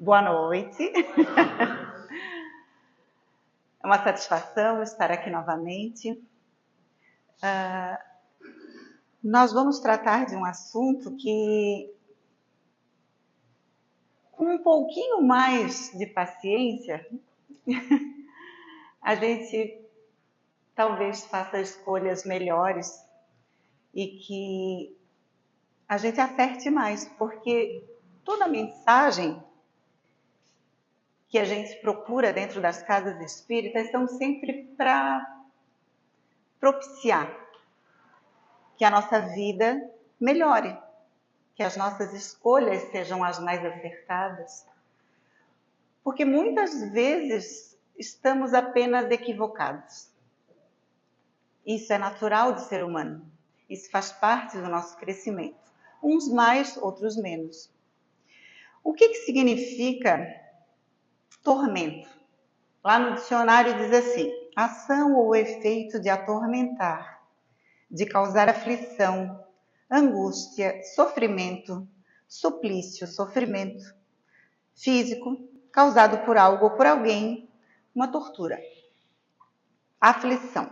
Boa noite. É uma satisfação estar aqui novamente. Nós vamos tratar de um assunto que, com um pouquinho mais de paciência, a gente talvez faça escolhas melhores e que a gente acerte mais, porque toda mensagem que a gente procura dentro das casas espíritas são sempre para propiciar que a nossa vida melhore, que as nossas escolhas sejam as mais acertadas. Porque muitas vezes estamos apenas equivocados. Isso é natural do ser humano. Isso faz parte do nosso crescimento. Uns mais, outros menos. O que significa tormento? Lá no dicionário diz assim: ação ou efeito de atormentar, de causar aflição, angústia, sofrimento, suplício, sofrimento físico, causado por algo ou por alguém, uma tortura. Aflição.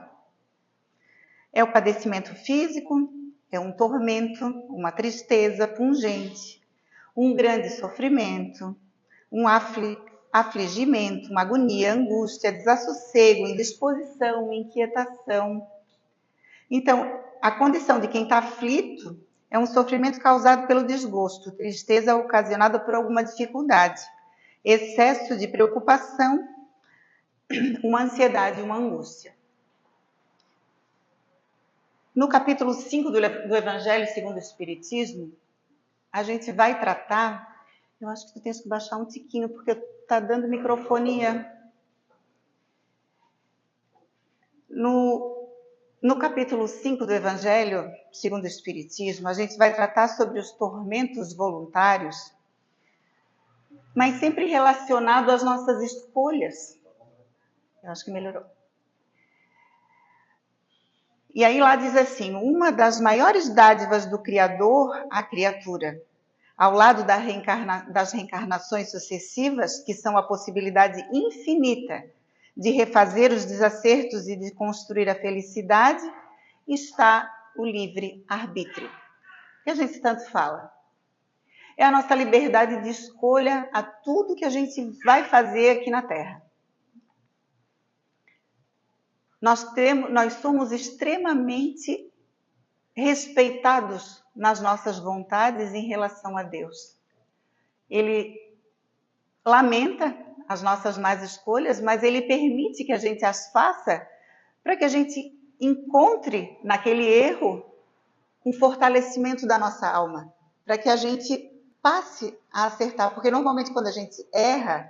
É o padecimento físico, é um tormento, uma tristeza pungente, um grande sofrimento, um afligimento, uma agonia, angústia, desassossego, indisposição, inquietação. Então, a condição de quem está aflito é um sofrimento causado pelo desgosto, tristeza ocasionada por alguma dificuldade, excesso de preocupação, uma ansiedade e uma angústia. No capítulo 5 do Evangelho segundo o Espiritismo, a gente vai tratar... Eu acho que tu tens que baixar um tiquinho, porque está dando microfonia. No capítulo 5 do Evangelho segundo o Espiritismo, a gente vai tratar sobre os tormentos voluntários, mas sempre relacionado às nossas escolhas. Eu acho que melhorou. E aí lá diz assim: uma das maiores dádivas do Criador à criatura, ao lado das reencarnações sucessivas, que são a possibilidade infinita de refazer os desacertos e de construir a felicidade, está o livre-arbítrio, que a gente tanto fala. É a nossa liberdade de escolha a tudo que a gente vai fazer aqui na Terra. Nós somos extremamente respeitados nas nossas vontades em relação a Deus. Ele lamenta as nossas más escolhas, mas Ele permite que a gente as faça para que a gente encontre naquele erro um fortalecimento da nossa alma, para que a gente passe a acertar, porque normalmente quando a gente erra,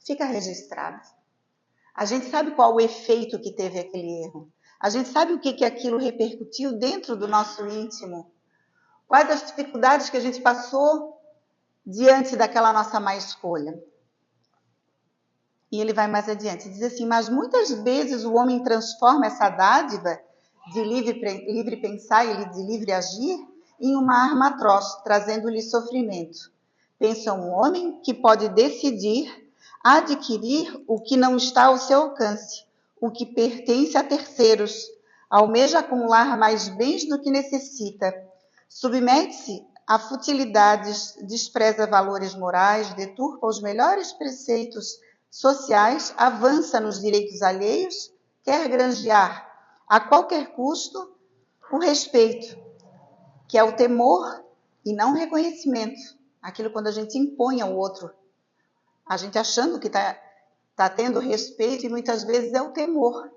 fica registrado. A gente sabe qual o efeito que teve aquele erro. A gente sabe o que aquilo repercutiu dentro do nosso íntimo. Quais as dificuldades que a gente passou diante daquela nossa má escolha. E ele vai mais adiante, diz assim: mas muitas vezes o homem transforma essa dádiva de livre pensar e de livre agir em uma arma atroz, trazendo-lhe sofrimento. Pensa um homem que pode decidir adquirir o que não está ao seu alcance, o que pertence a terceiros, almeja acumular mais bens do que necessita, submete-se a futilidades, despreza valores morais, deturpa os melhores preceitos sociais, avança nos direitos alheios, quer granjear a qualquer custo o respeito, que é o temor e não o reconhecimento. Aquilo quando a gente impõe ao outro, a gente achando que está tendo respeito, e muitas vezes é o temor,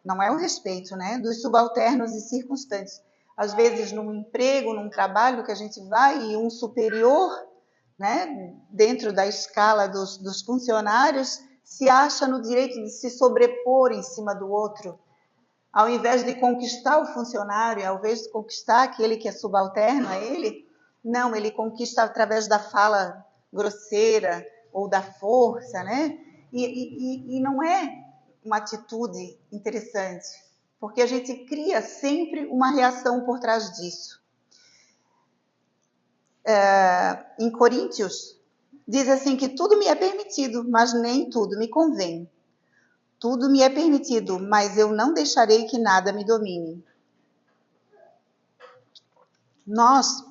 não é o respeito, né? Dos subalternos e circunstantes. Às vezes num emprego, num trabalho que a gente vai e um superior, né, dentro da escala dos funcionários, se acha no direito de se sobrepor em cima do outro. Ao invés de conquistar o funcionário, ao invés de conquistar aquele que é subalterno a ele, não, ele conquista através da fala grosseira ou da força, né? E não é uma atitude interessante, porque a gente cria sempre uma reação por trás disso. Em Coríntios, Diz assim que tudo me é permitido, mas nem tudo me convém. Tudo me é permitido, mas eu não deixarei que nada me domine. Nós,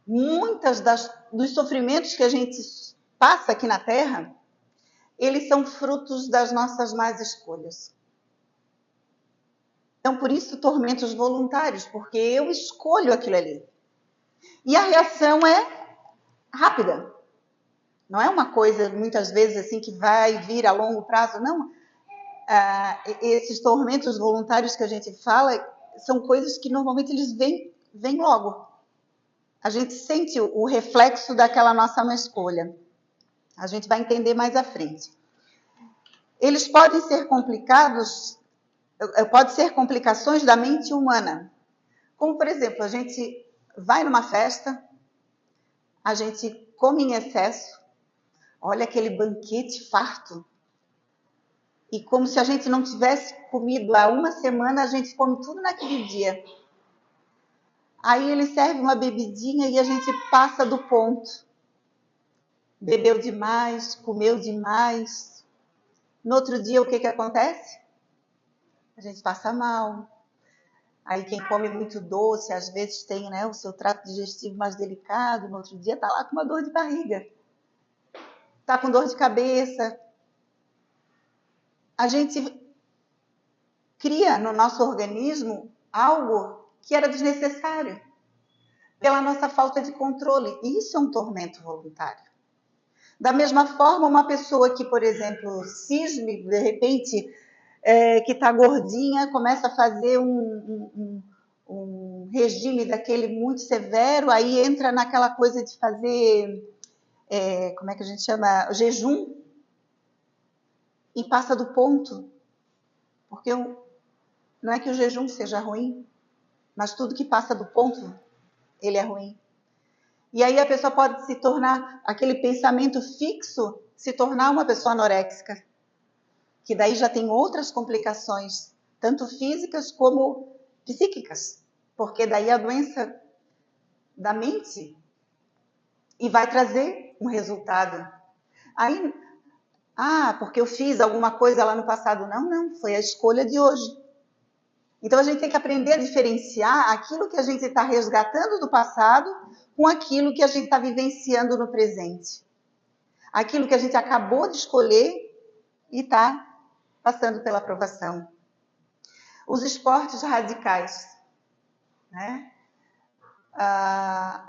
muitas dos sofrimentos que a gente passa aqui na Terra, eles são frutos das nossas más escolhas. Então, por isso, tormentos voluntários, porque eu escolho aquilo ali. E a reação é rápida. Não é uma coisa, muitas vezes, assim, que vai vir a longo prazo, não. Esses tormentos voluntários que a gente fala são coisas que normalmente eles vêm logo. A gente sente o reflexo daquela nossa má escolha. A gente vai entender mais à frente. Eles podem ser complicados, pode ser complicações da mente humana. Como, por exemplo, a gente vai numa festa, a gente come em excesso, olha aquele banquete farto, e como se a gente não tivesse comido há uma semana, a gente come tudo naquele dia. Aí ele serve uma bebidinha e a gente passa do ponto. Bebeu demais, comeu demais. No outro dia, o que acontece? A gente passa mal. Aí quem come muito doce, às vezes tem, né, o seu trato digestivo mais delicado, no outro dia está lá com uma dor de barriga. Está com dor de cabeça. A gente cria no nosso organismo algo que era desnecessário, pela nossa falta de controle. Isso é um tormento voluntário. Da mesma forma, uma pessoa que, por exemplo, cisme, de repente, que está gordinha, começa a fazer um regime daquele muito severo, aí entra naquela coisa de fazer, como é que a gente chama? Jejum, e passa do ponto. Porque não é que o jejum seja ruim, mas tudo que passa do ponto, ele é ruim. E aí a pessoa pode se tornar, aquele pensamento fixo, se tornar uma pessoa anoréxica, que daí já tem outras complicações, tanto físicas como psíquicas, porque daí a doença da mente e vai trazer um resultado. Aí, porque eu fiz alguma coisa lá no passado. Não, foi a escolha de hoje. Então a gente tem que aprender a diferenciar aquilo que a gente está resgatando do passado com aquilo que a gente está vivenciando no presente. Aquilo que a gente acabou de escolher e está passando pela aprovação. Os esportes radicais, né?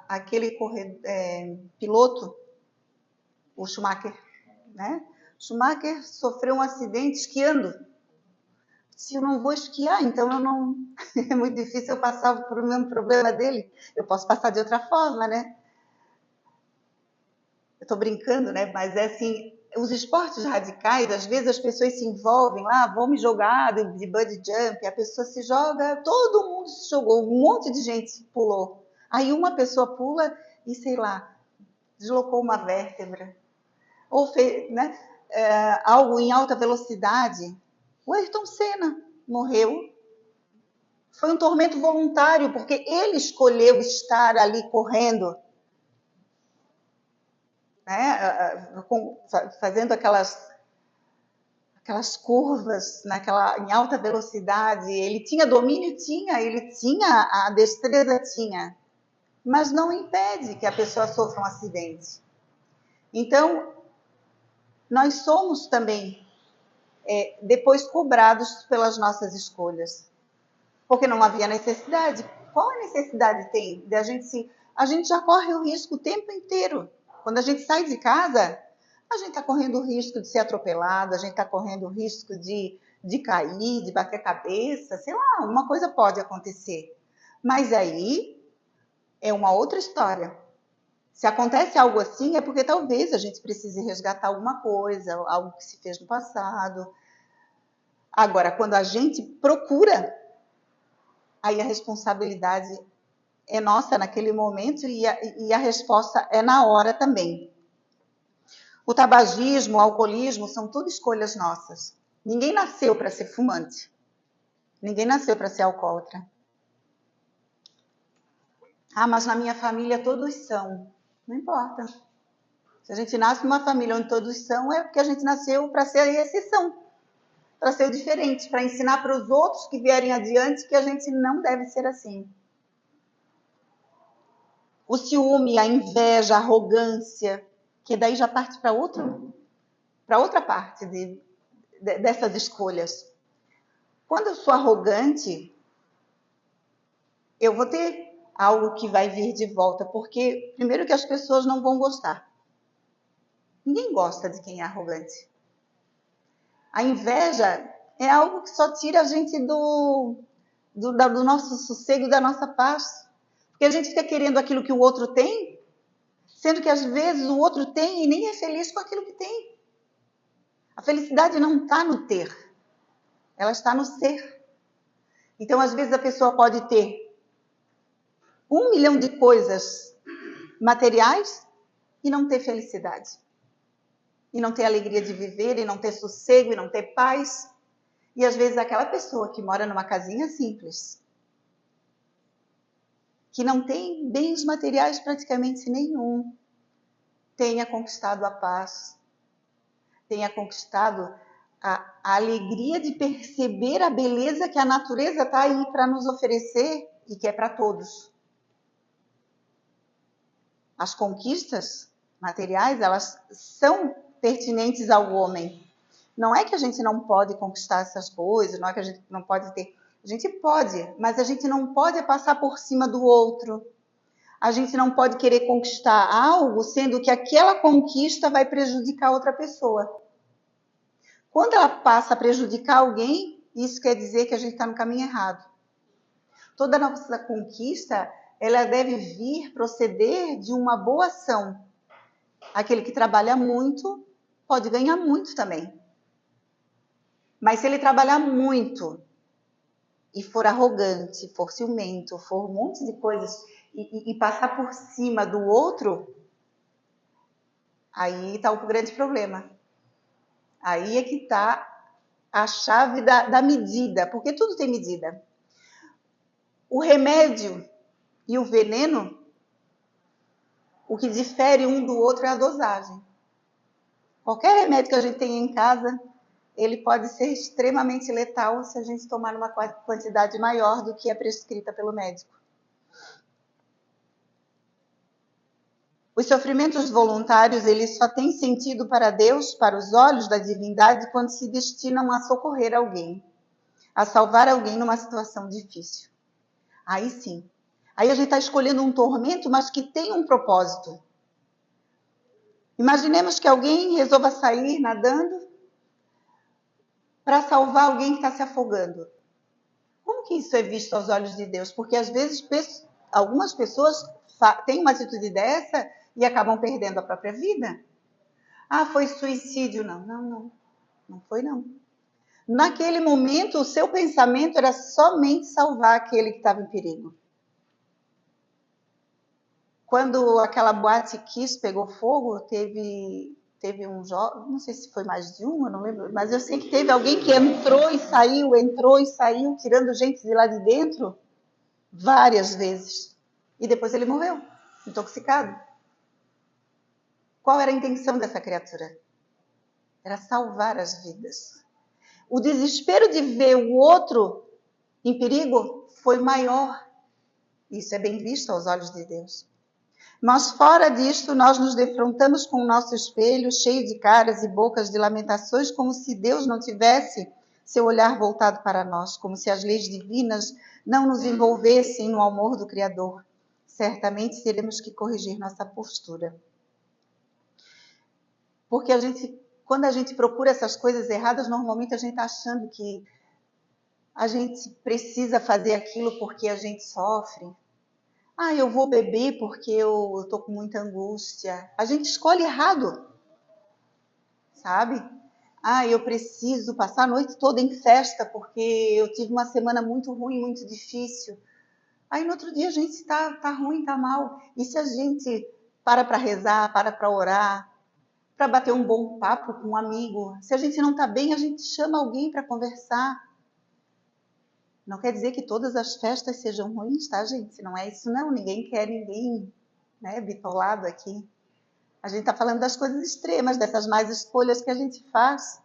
Aquele piloto, o Schumacher, né? Schumacher sofreu um acidente esquiando. Se eu não vou esquiar, então eu não... é muito difícil eu passar por o mesmo problema dele. Eu posso passar de outra forma, né? Eu estou brincando, né? Mas é assim, os esportes radicais, às vezes as pessoas se envolvem lá, vão me jogar de bungee jump, a pessoa se joga, todo mundo se jogou, um monte de gente pulou. Aí uma pessoa pula e, sei lá, deslocou uma vértebra. Ou fez, né, algo em alta velocidade. O Ayrton Senna morreu. Foi um tormento voluntário, porque ele escolheu estar ali correndo, né, fazendo aquelas curvas em alta velocidade. Ele tinha domínio? Tinha. Ele tinha a destreza? Tinha. Mas não impede que a pessoa sofra um acidente. Então, nós somos também depois cobrados pelas nossas escolhas. Porque não havia necessidade. Qual a necessidade tem de a gente já corre o risco o tempo inteiro. Quando a gente sai de casa, a gente está correndo o risco de ser atropelado, a gente está correndo o risco de cair, de bater cabeça, sei lá, uma coisa pode acontecer. Mas aí é uma outra história. Se acontece algo assim, é porque talvez a gente precise resgatar alguma coisa, algo que se fez no passado. Agora, quando a gente procura, aí a responsabilidade é nossa naquele momento e a resposta é na hora também. O tabagismo, o alcoolismo, são tudo escolhas nossas. Ninguém nasceu para ser fumante. Ninguém nasceu para ser alcoólatra. Mas na minha família todos são. Não importa. Se a gente nasce numa família onde todos são, é porque a gente nasceu para ser a exceção, para ser o diferente, para ensinar para os outros que vierem adiante que a gente não deve ser assim. O ciúme, a inveja, a arrogância, que daí já parte para outra parte dessas escolhas. Quando eu sou arrogante, eu vou ter algo que vai vir de volta, porque primeiro que as pessoas não vão gostar. Ninguém gosta de quem é arrogante. A inveja é algo que só tira a gente do nosso sossego, da nossa paz. Porque a gente fica querendo aquilo que o outro tem, sendo que às vezes o outro tem e nem é feliz com aquilo que tem. A felicidade não está no ter, ela está no ser. Então, às vezes, a pessoa pode ter 1 milhão de coisas materiais e não ter felicidade. E não ter alegria de viver, e não ter sossego, e não ter paz. E às vezes aquela pessoa que mora numa casinha simples, que não tem bens materiais praticamente nenhum, tenha conquistado a paz, tenha conquistado a alegria de perceber a beleza que a natureza está aí para nos oferecer e que é para todos. As conquistas materiais, elas são pertinentes ao homem. Não é que a gente não pode conquistar essas coisas, não é que a gente não pode ter. A gente pode, mas a gente não pode passar por cima do outro. A gente não pode querer conquistar algo, sendo que aquela conquista vai prejudicar outra pessoa. Quando ela passa a prejudicar alguém, isso quer dizer que a gente está no caminho errado. Toda nossa conquista, ela deve vir proceder de uma boa ação. Aquele que trabalha muito pode ganhar muito também. Mas se ele trabalhar muito e for arrogante, for ciumento, for um monte de coisas e passar por cima do outro, aí está o grande problema. Aí é que está a chave da medida, porque tudo tem medida. O remédio e o veneno, o que difere um do outro é a dosagem. Qualquer remédio que a gente tenha em casa, ele pode ser extremamente letal se a gente tomar numa quantidade maior do que é prescrita pelo médico. Os sofrimentos voluntários, eles só têm sentido para Deus, para os olhos da divindade, quando se destinam a socorrer alguém, a salvar alguém numa situação difícil. Aí sim. Aí a gente está escolhendo um tormento, mas que tem um propósito. Imaginemos que alguém resolva sair nadando para salvar alguém que está se afogando. Como que isso é visto aos olhos de Deus? Porque às vezes algumas pessoas têm uma atitude dessa e acabam perdendo a própria vida. Ah, foi suicídio. Não foi não. Naquele momento, o seu pensamento era somente salvar aquele que estava em perigo. Quando aquela boate Kiss pegou fogo, teve um jovem, não sei se foi mais de um, eu não lembro, mas eu sei que teve alguém que entrou e saiu, tirando gente de lá de dentro várias vezes. E depois ele morreu, intoxicado. Qual era a intenção dessa criatura? Era salvar as vidas. O desespero de ver o outro em perigo foi maior. Isso é bem visto aos olhos de Deus. Mas fora disto, nós nos defrontamos com o nosso espelho, cheio de caras e bocas de lamentações, como se Deus não tivesse seu olhar voltado para nós, como se as leis divinas não nos envolvessem no amor do Criador. Certamente teremos que corrigir nossa postura. Porque quando a gente procura essas coisas erradas, normalmente a gente está achando que a gente precisa fazer aquilo porque a gente sofre. Ah, eu vou beber porque eu estou com muita angústia. A gente escolhe errado, sabe? Ah, eu preciso passar a noite toda em festa porque eu tive uma semana muito ruim, muito difícil. Aí no outro dia a gente tá ruim, tá mal. E se a gente para rezar, para orar, para bater um bom papo com um amigo, se a gente não está bem, a gente chama alguém para conversar. Não quer dizer que todas as festas sejam ruins, tá, gente? Não é isso, não. Ninguém quer ninguém, né, bitolado aqui. A gente está falando das coisas extremas, dessas más escolhas que a gente faz.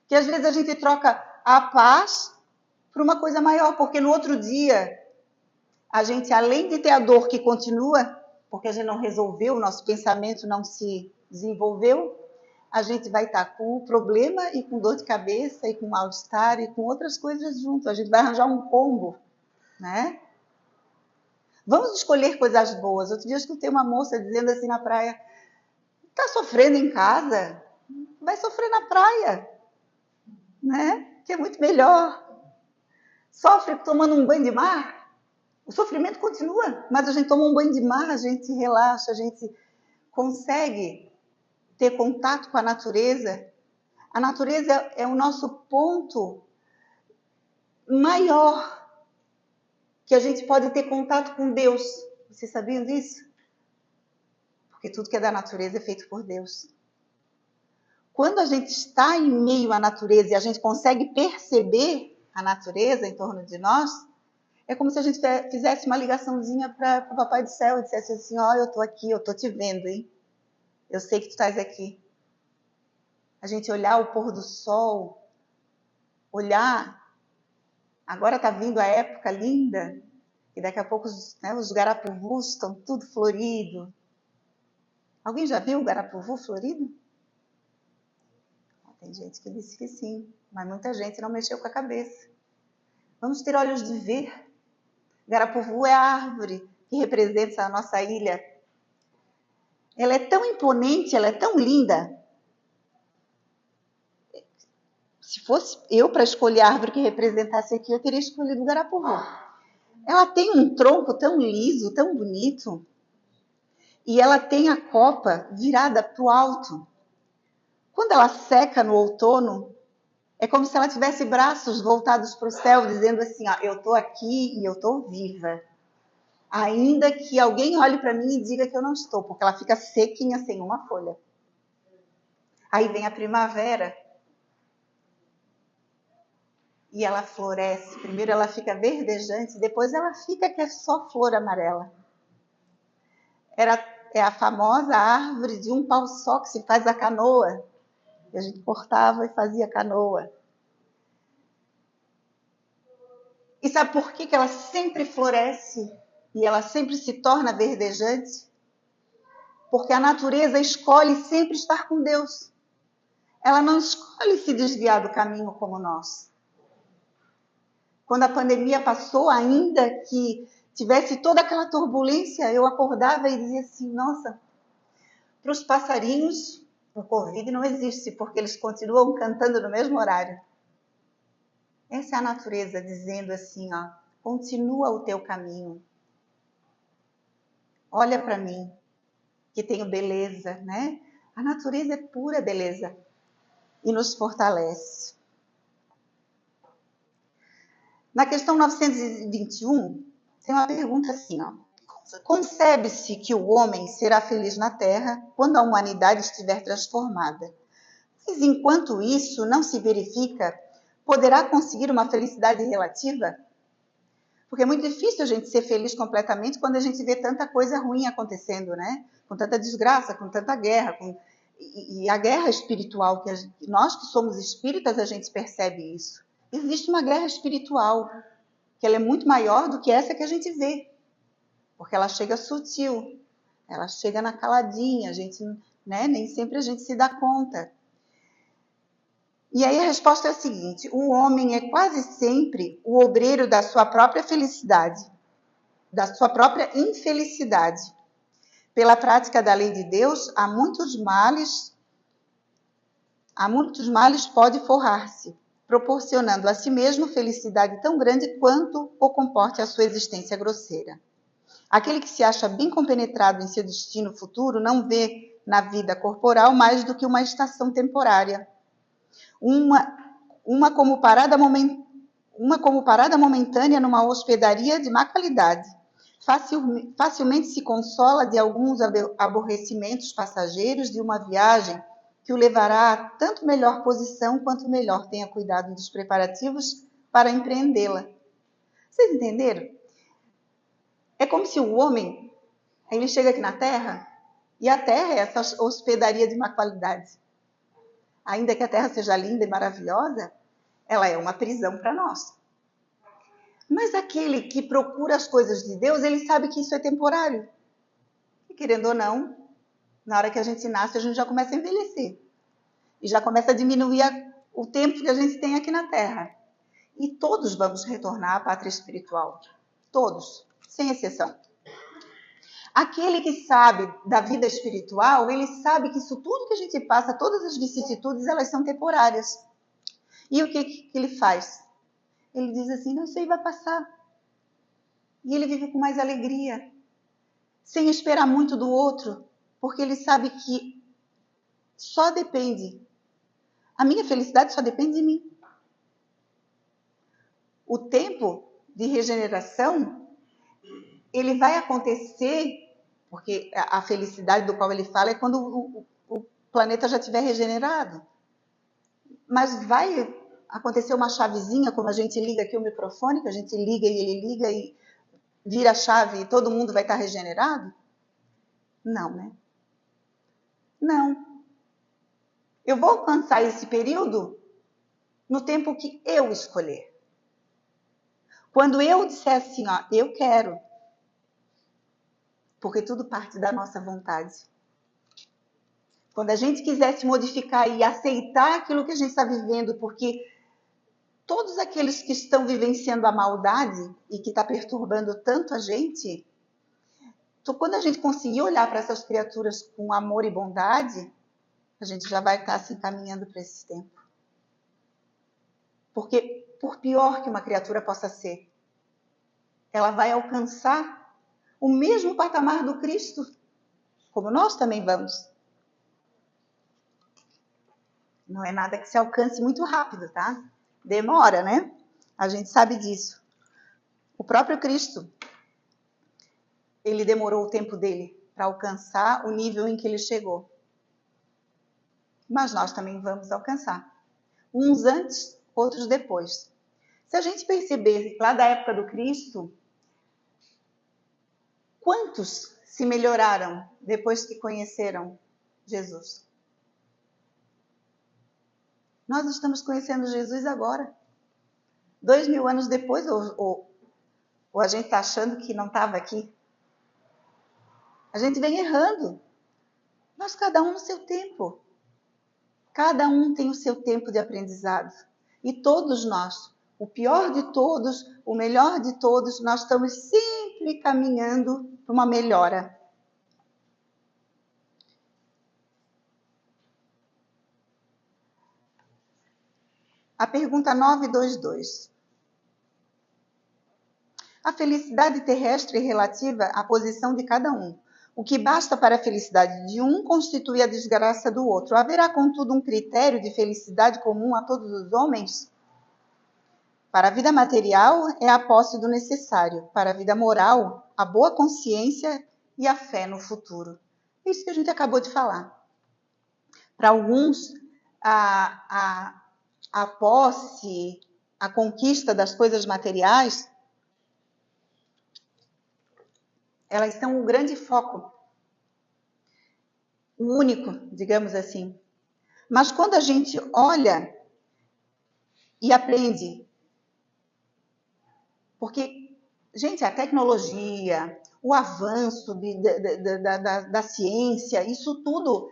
Que às vezes a gente troca a paz por uma coisa maior, porque no outro dia, a gente, além de ter a dor que continua, porque a gente não resolveu, o nosso pensamento não se desenvolveu, a gente vai estar com o problema e com dor de cabeça e com mal-estar e com outras coisas junto. A gente vai arranjar um combo, né? Vamos escolher coisas boas. Outro dia eu escutei uma moça dizendo assim na praia, está sofrendo em casa? Vai sofrer na praia, né? Que é muito melhor. Sofre tomando um banho de mar? O sofrimento continua, mas a gente toma um banho de mar, a gente relaxa, a gente consegue ter contato com a natureza. A natureza é o nosso ponto maior que a gente pode ter contato com Deus. Vocês sabiam disso? Porque tudo que é da natureza é feito por Deus. Quando a gente está em meio à natureza e a gente consegue perceber a natureza em torno de nós, é como se a gente fizesse uma ligaçãozinha para o Papai do Céu e dissesse assim, ó, eu estou aqui, eu estou te vendo, hein? Eu sei que tu estás aqui. A gente olhar o pôr do sol, olhar, agora está vindo a época linda, e daqui a pouco os garapuvus estão tudo florido. Alguém já viu o garapuvu florido? Tem gente que disse que sim, mas muita gente não mexeu com a cabeça. Vamos ter olhos de ver. Garapuvu é a árvore que representa a nossa ilha. Ela é tão imponente, ela é tão linda. Se fosse eu para escolher a árvore que representasse aqui, eu teria escolhido o garapuvu. Ela tem um tronco tão liso, tão bonito, e ela tem a copa virada para o alto. Quando ela seca no outono, é como se ela tivesse braços voltados para o céu, dizendo assim, ó, eu estou aqui e eu estou viva. Ainda que alguém olhe para mim e diga que eu não estou, porque ela fica sequinha, sem uma folha. Aí vem a primavera e ela floresce. Primeiro ela fica verdejante, depois ela fica que é só flor amarela. É a famosa árvore de um pau só que se faz a canoa. A gente cortava e fazia canoa. E sabe por que ela sempre floresce e ela sempre se torna verdejante? Porque a natureza escolhe sempre estar com Deus. Ela não escolhe se desviar do caminho como nós. Quando a pandemia passou, ainda que tivesse toda aquela turbulência, eu acordava e dizia assim, nossa, para os passarinhos, o Covid não existe, porque eles continuam cantando no mesmo horário. Essa é a natureza dizendo assim, ó, continua o teu caminho. Olha para mim, que tenho beleza, né? A natureza é pura beleza e nos fortalece. Na questão 921, tem uma pergunta assim, ó. Concebe-se que o homem será feliz na Terra quando a humanidade estiver transformada. Mas enquanto isso não se verifica, poderá conseguir uma felicidade relativa? Porque é muito difícil a gente ser feliz completamente quando a gente vê tanta coisa ruim acontecendo, né? Com tanta desgraça, com tanta guerra, e a guerra espiritual, nós que somos espíritas, a gente percebe isso. Existe uma guerra espiritual, que ela é muito maior do que essa que a gente vê, porque ela chega sutil, ela chega na caladinha, a gente, né, nem sempre a gente se dá conta. E aí a resposta é a seguinte, o homem é quase sempre o obreiro da sua própria felicidade, da sua própria infelicidade. Pela prática da lei de Deus, há muitos males pode forrar-se, proporcionando a si mesmo felicidade tão grande quanto o comporte a sua existência grosseira. Aquele que se acha bem compenetrado em seu destino futuro não vê na vida corporal mais do que uma estação temporária. Uma como parada momentânea numa hospedaria de má qualidade. Facilmente se consola de alguns aborrecimentos passageiros de uma viagem que o levará a tanto melhor posição quanto melhor tenha cuidado dos preparativos para empreendê-la. Vocês entenderam? É como se o homem, ele chega aqui na Terra E a terra é essa hospedaria de má qualidade. Ainda que a terra seja linda e maravilhosa, ela é uma prisão para nós. Mas aquele que procura as coisas de Deus, ele sabe que isso é temporário. E querendo ou não, na hora que a gente nasce, a gente já começa a envelhecer. E já começa a diminuir o tempo que a gente tem aqui na Terra. E todos vamos retornar à pátria espiritual. Todos, sem exceção. Aquele que sabe da vida espiritual, ele sabe que isso tudo que a gente passa, todas as vicissitudes, elas são temporárias. E o que ele faz? Ele diz assim, não, isso aí vai passar. E ele vive com mais alegria, sem esperar muito do outro, porque ele sabe que só depende. A minha felicidade só depende de mim. O tempo de regeneração, ele vai acontecer, porque a felicidade do qual ele fala é quando o planeta já estiver regenerado. Mas vai acontecer uma chavezinha, como a gente liga aqui o microfone, que a gente liga e ele liga e vira a chave e todo mundo vai estar regenerado? Não, né? Não. Eu vou alcançar esse período no tempo que eu escolher. Quando eu disser assim, ó, eu quero, porque tudo parte da nossa vontade. Quando a gente quiser se modificar e aceitar aquilo que a gente está vivendo, porque todos aqueles que estão vivenciando a maldade e que está perturbando tanto a gente, então, quando a gente conseguir olhar para essas criaturas com amor e bondade, a gente já vai estar se encaminhando para esse tempo. Porque, por pior que uma criatura possa ser, ela vai alcançar o mesmo patamar do Cristo, como nós também vamos. Não é nada que se alcance muito rápido, tá? Demora, né? A gente sabe disso. O próprio Cristo, ele demorou o tempo dele para alcançar o nível em que ele chegou. Mas nós também vamos alcançar. Uns antes, outros depois. Se a gente perceber lá da época do Cristo, quantos se melhoraram depois que conheceram Jesus? Nós estamos conhecendo Jesus agora. 2000 anos depois, ou a gente está achando que não estava aqui? A gente vem errando. Mas cada um no seu tempo. Cada um tem o seu tempo de aprendizado. E todos nós, o pior de todos, o melhor de todos, nós estamos sempre caminhando para uma melhora. A pergunta 922. A felicidade terrestre é relativa à posição de cada um. O que basta para a felicidade de um constitui a desgraça do outro. Haverá, contudo, um critério de felicidade comum a todos os homens? Para a vida material, é a posse do necessário. Para a vida moral, a boa consciência e a fé no futuro. Isso que a gente acabou de falar. Para alguns, a posse, a conquista das coisas materiais, elas são o grande foco, o único, digamos assim. Mas quando a gente olha e aprende, porque, gente, a tecnologia, o avanço da ciência, isso tudo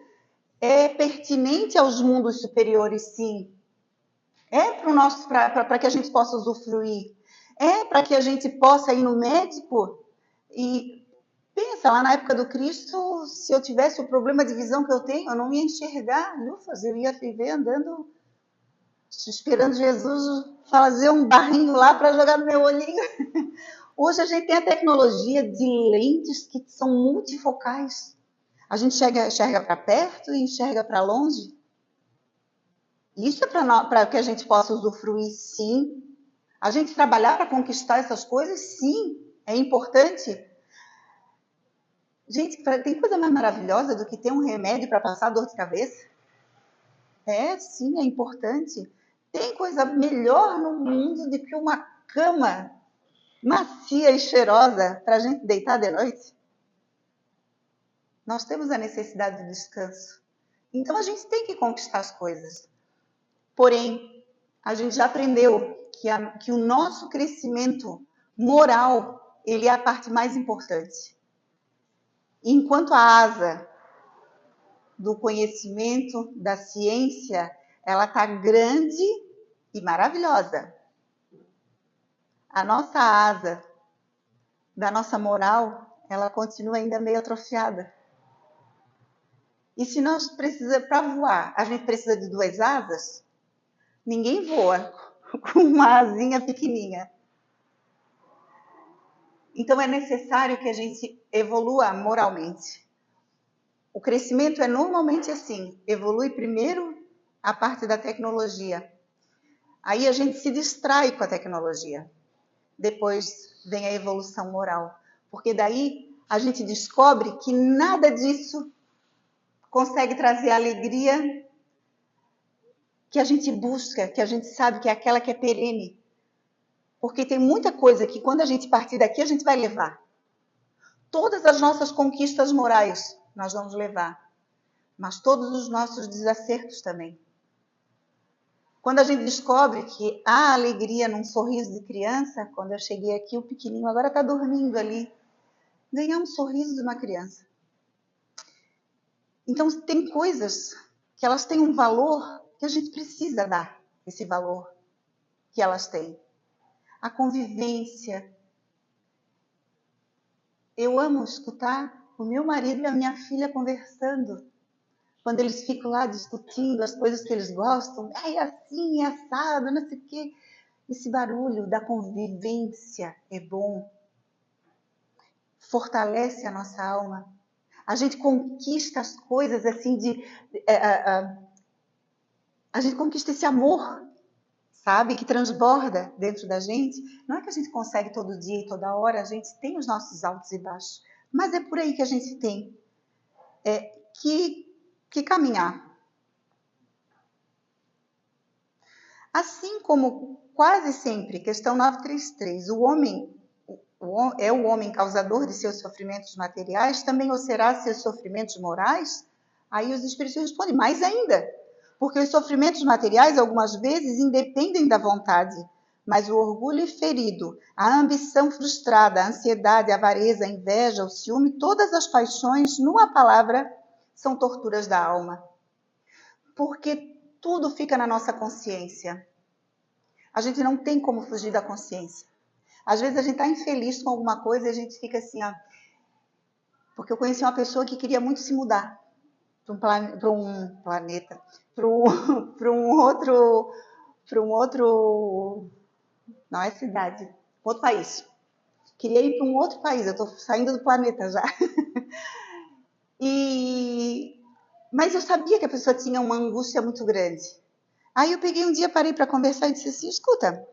é pertinente aos mundos superiores, sim. É para que a gente possa usufruir. É para que a gente possa ir no médico e pensa, lá na época do Cristo, se eu tivesse o problema de visão que eu tenho, eu não ia enxergar lufas, eu ia viver andando, esperando Jesus fazer um barrinho lá para jogar no meu olhinho. Hoje a gente tem a tecnologia de lentes que são multifocais. A gente enxerga para perto e enxerga para longe. Isso é para que a gente possa usufruir, sim. A gente trabalhar para conquistar essas coisas, sim, é importante. Gente, tem coisa mais maravilhosa do que ter um remédio para passar dor de cabeça? É, sim, é importante. Tem coisa melhor no mundo do que uma cama macia e cheirosa para a gente deitar de noite? Nós temos a necessidade do descanso. Então a gente tem que conquistar as coisas. Porém, a gente já aprendeu que o nosso crescimento moral, ele é a parte mais importante. Enquanto a asa do conhecimento, da ciência, ela está grande e maravilhosa. A nossa asa da nossa moral, ela continua ainda meio atrofiada. E se nós precisamos, para voar, a gente precisa de 2 asas, ninguém voa com uma asinha pequenininha. Então é necessário que a gente evolua moralmente. O crescimento é normalmente assim, evolui primeiro a parte da tecnologia. Aí a gente se distrai com a tecnologia. Depois vem a evolução moral. Porque daí a gente descobre que nada disso consegue trazer a alegria que a gente busca, que a gente sabe que é aquela que é perene. Porque tem muita coisa que quando a gente partir daqui, a gente vai levar. Todas as nossas conquistas morais nós vamos levar. Mas todos os nossos desacertos também. Quando a gente descobre que há alegria num sorriso de criança, quando eu cheguei aqui, o pequenininho agora está dormindo ali. Ganhar um sorriso de uma criança. Então, tem coisas que elas têm um valor que a gente precisa dar esse valor que elas têm. A convivência. Eu amo escutar o meu marido e a minha filha conversando. Quando eles ficam lá discutindo as coisas que eles gostam. É assim, é assado, não sei o quê. Esse barulho da convivência é bom. Fortalece a nossa alma. A gente conquista as coisas assim a gente conquista esse amor, sabe, que transborda dentro da gente. Não é que a gente consegue todo dia e toda hora, a gente tem os nossos altos e baixos, mas é por aí que a gente tem que caminhar. Assim como quase sempre, questão 933, o homem é o homem causador de seus sofrimentos materiais, também o será seus sofrimentos morais? Aí os espíritos respondem, mais ainda, porque os sofrimentos materiais algumas vezes independem da vontade, mas o orgulho ferido, a ambição frustrada, a ansiedade, a avareza, a inveja, o ciúme, todas as paixões, numa palavra, são torturas da alma. Porque tudo fica na nossa consciência. A gente não tem como fugir da consciência. Às vezes a gente está infeliz com alguma coisa e a gente fica assim, ó. Porque eu conheci uma pessoa que queria muito se mudar para um planeta, para um outro, não é cidade, outro país. Queria ir para um outro país, eu estou saindo do planeta já. Mas eu sabia que a pessoa tinha uma angústia muito grande. Aí eu peguei um dia, parei para conversar e disse assim, escuta,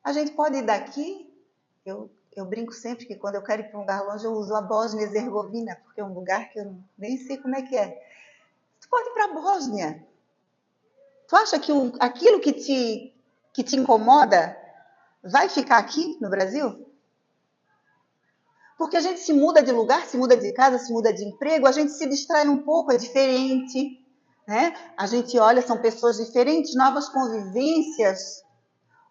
a gente pode ir daqui? Eu brinco sempre que quando eu quero ir para um lugar longe, eu uso a Bósnia e Herzegovina, porque é um lugar que eu nem sei como é que é. Tu pode ir para a Bósnia. Tu acha que aquilo que te incomoda vai ficar aqui no Brasil? Porque a gente se muda de lugar, se muda de casa, se muda de emprego, a gente se distrai um pouco, é diferente. Né? A gente olha, são pessoas diferentes, novas convivências.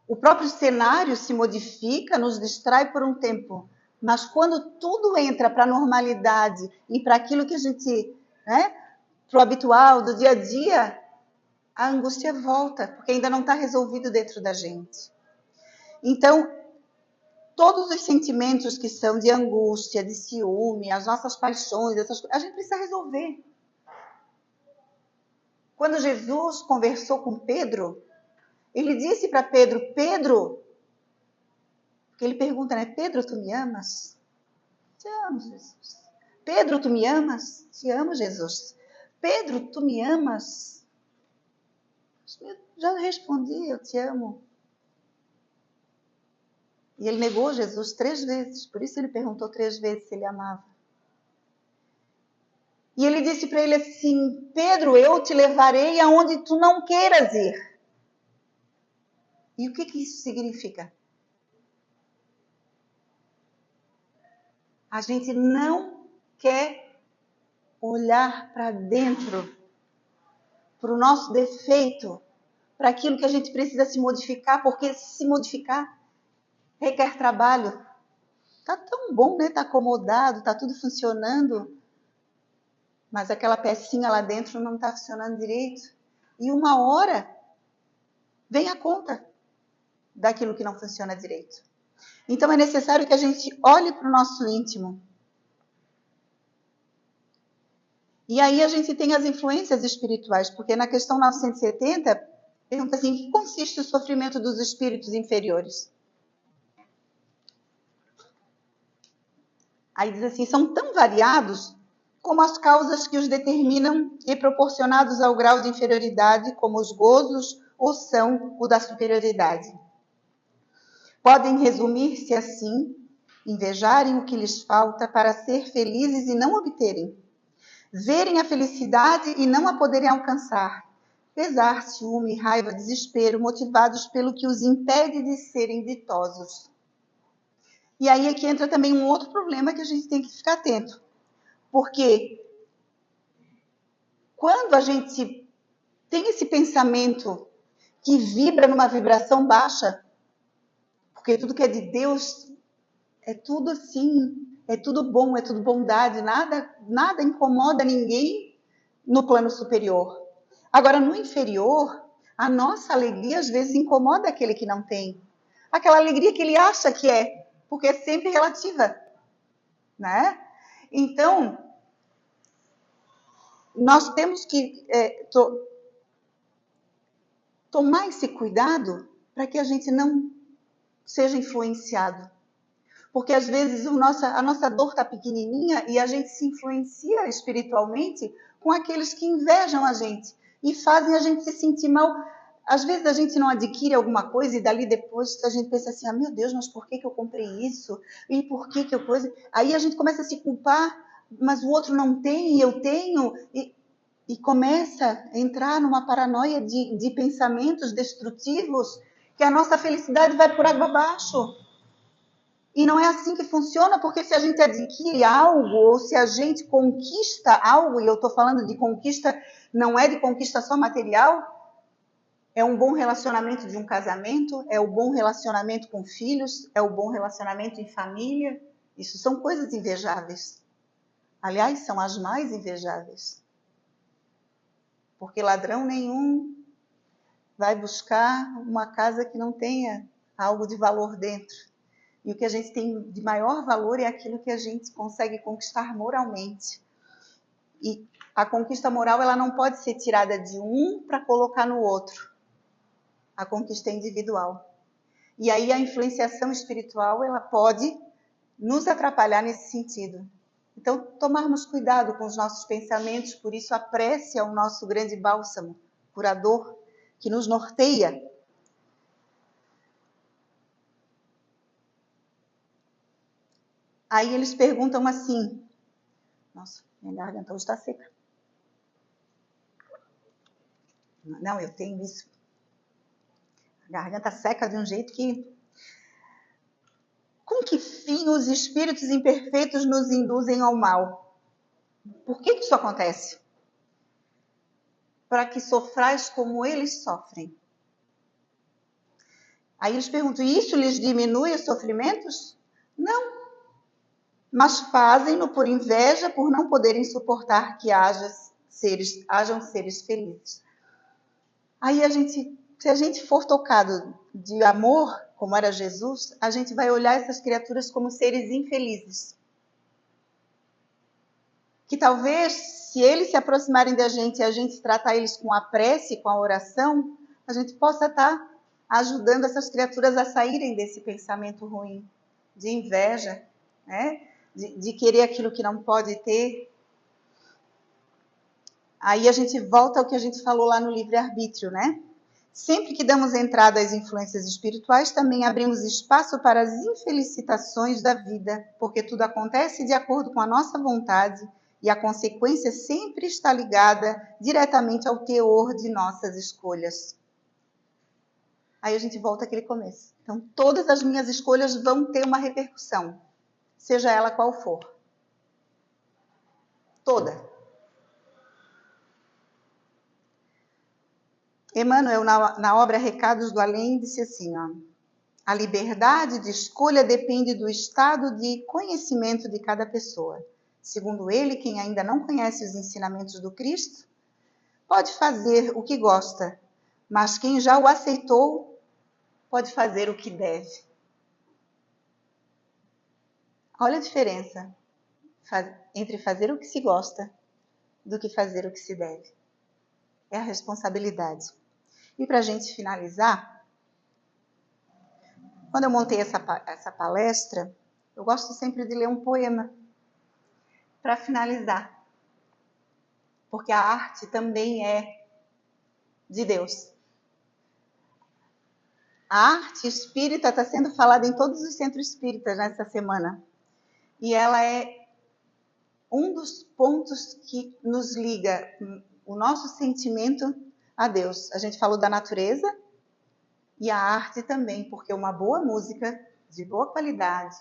O próprio cenário se modifica, nos distrai por um tempo. Mas quando tudo entra para a normalidade e para aquilo que a gente, né, para o habitual, do dia a dia, a angústia volta, porque ainda não está resolvido dentro da gente. Então, todos os sentimentos que são de angústia, de ciúme, as nossas paixões, essas coisas, a gente precisa resolver. Quando Jesus conversou com Pedro, ele disse para Pedro, Pedro, porque ele pergunta, né? Pedro, tu me amas? Te amo, Jesus. Pedro, tu me amas? Te amo, Jesus. Pedro, tu me amas? Eu já respondi, eu te amo. E ele negou Jesus 3 vezes, por isso ele perguntou 3 vezes se ele amava. E ele disse para ele assim, Pedro, eu te levarei aonde tu não queiras ir. E o que isso significa? A gente não quer olhar para dentro, para o nosso defeito, para aquilo que a gente precisa se modificar, porque se modificar requer trabalho. Tá tão bom, né? Tá acomodado, tá tudo funcionando, mas aquela pecinha lá dentro não está funcionando direito. E uma hora vem a conta daquilo que não funciona direito. Então é necessário que a gente olhe para o nosso íntimo. E aí a gente tem as influências espirituais, porque na questão 970, pergunta assim, em que consiste o sofrimento dos espíritos inferiores? Aí diz assim, são tão variados como as causas que os determinam e proporcionados ao grau de inferioridade, como os gozos ou são o da superioridade. Podem resumir-se assim, invejarem o que lhes falta para ser felizes e não obterem, verem a felicidade e não a poderem alcançar, pesar, ciúme, raiva, desespero, motivados pelo que os impede de serem ditosos. E aí é que entra também um outro problema que a gente tem que ficar atento. Porque quando a gente tem esse pensamento que vibra numa vibração baixa, porque tudo que é de Deus é tudo assim, é tudo bom, é tudo bondade, nada incomoda ninguém no plano superior. Agora, no inferior, a nossa alegria às vezes incomoda aquele que não tem. Aquela alegria que ele acha que é, porque é sempre relativa, né? Então, nós temos que tomar esse cuidado para que a gente não seja influenciado. Porque às vezes a nossa dor está pequenininha e a gente se influencia espiritualmente com aqueles que invejam a gente e fazem a gente se sentir mal. Às vezes a gente não adquire alguma coisa e dali depois a gente pensa assim, meu Deus, mas por que eu comprei isso? E por que eu coisa? Aí a gente começa a se culpar, mas o outro não tem, eu tenho. E começa a entrar numa paranoia de pensamentos destrutivos que a nossa felicidade vai por água abaixo. E não é assim que funciona, porque se a gente adquire algo, ou se a gente conquista algo, e eu estou falando de conquista, não é de conquista só material, é um bom relacionamento de um casamento, é o bom relacionamento com filhos, é o bom relacionamento em família. Isso são coisas invejáveis. Aliás, são as mais invejáveis. Porque ladrão nenhum vai buscar uma casa que não tenha algo de valor dentro. E o que a gente tem de maior valor é aquilo que a gente consegue conquistar moralmente. E a conquista moral, ela não pode ser tirada de um para colocar no outro. A conquista é individual. E aí a influenciação espiritual, ela pode nos atrapalhar nesse sentido. Então, tomarmos cuidado com os nossos pensamentos, por isso a prece é o nosso grande bálsamo, curador, que nos norteia. Aí eles perguntam assim, nossa, minha garganta hoje está seca. Não, eu tenho isso. A garganta seca de um jeito que... Com que fim os espíritos imperfeitos nos induzem ao mal? Por que isso acontece? Para que sofrais como eles sofrem. Aí eles perguntam, isso lhes diminui os sofrimentos? Não. Mas fazem-no por inveja, por não poderem suportar que hajam seres felizes. Aí se a gente for tocado de amor, como era Jesus, a gente vai olhar essas criaturas como seres infelizes. Que talvez, se eles se aproximarem da gente e a gente tratar eles com a prece, com a oração, a gente possa estar ajudando essas criaturas a saírem desse pensamento ruim, de inveja, né? De querer aquilo que não pode ter. Aí a gente volta ao que a gente falou lá no livre-arbítrio, né? Sempre que damos entrada às influências espirituais, também abrimos espaço para as infelicitações da vida, porque tudo acontece de acordo com a nossa vontade e a consequência sempre está ligada diretamente ao teor de nossas escolhas. Aí a gente volta àquele começo. Então, todas as minhas escolhas vão ter uma repercussão, seja ela qual for. toda. Emmanuel, na obra Recados do Além, disse assim, ó, a liberdade de escolha depende do estado de conhecimento de cada pessoa. Segundo ele, quem ainda não conhece os ensinamentos do Cristo, pode fazer o que gosta, mas quem já o aceitou, pode fazer o que deve. Olha a diferença entre fazer o que se gosta do que fazer o que se deve. É a responsabilidade. E para a gente finalizar, quando eu montei essa palestra, eu gosto sempre de ler um poema para finalizar. Porque a arte também é de Deus. A arte espírita está sendo falada em todos os centros espíritas nessa semana. E ela é um dos pontos que nos liga o nosso sentimento a Deus. A gente falou da natureza e a arte também, porque uma boa música de boa qualidade,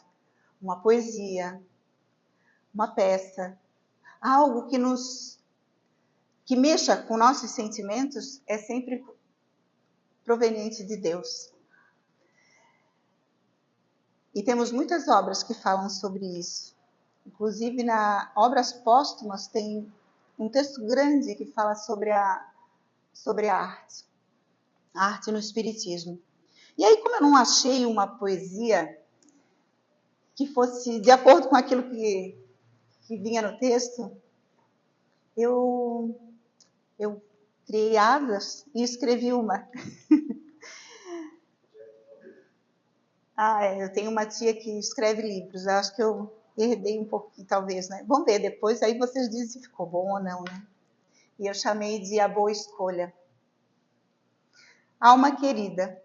uma poesia, uma peça, algo que mexa com nossos sentimentos é sempre proveniente de Deus. E temos muitas obras que falam sobre isso. Inclusive, na Obras Póstumas, tem um texto grande que fala sobre a arte no Espiritismo. E aí, como eu não achei uma poesia que fosse de acordo com aquilo que vinha no texto, eu criei asas e escrevi uma. Eu tenho uma tia que escreve livros, eu acho que eu herdei um pouquinho, talvez, né? Vamos ver depois, aí vocês dizem se ficou bom ou não, né? E eu chamei de A Boa Escolha. Alma querida,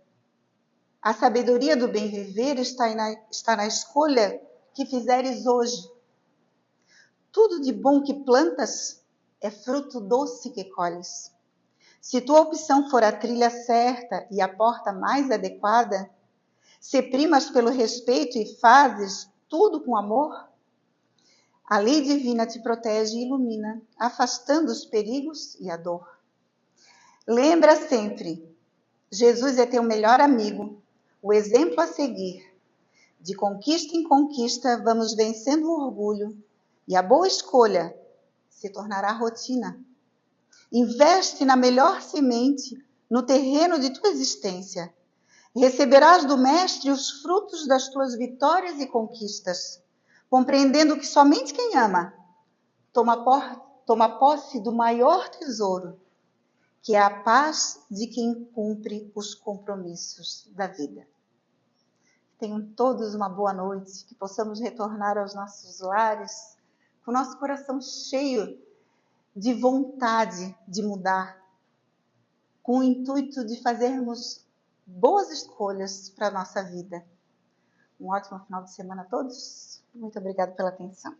a sabedoria do bem viver está na escolha que fizeres hoje. Tudo de bom que plantas é fruto doce que colhes. Se tua opção for a trilha certa e a porta mais adequada, se primas pelo respeito e fazes tudo com amor, a lei divina te protege e ilumina, afastando os perigos e a dor. Lembra sempre, Jesus é teu melhor amigo, o exemplo a seguir. De conquista em conquista, vamos vencendo o orgulho, e a boa escolha se tornará rotina. Investe na melhor semente, no terreno de tua existência. Receberás do Mestre os frutos das tuas vitórias e conquistas, compreendendo que somente quem ama toma posse do maior tesouro, que é a paz de quem cumpre os compromissos da vida. Tenham todos uma boa noite, que possamos retornar aos nossos lares com o nosso coração cheio de vontade de mudar, com o intuito de fazermos boas escolhas para a nossa vida. Um ótimo final de semana a todos. Muito obrigada pela atenção.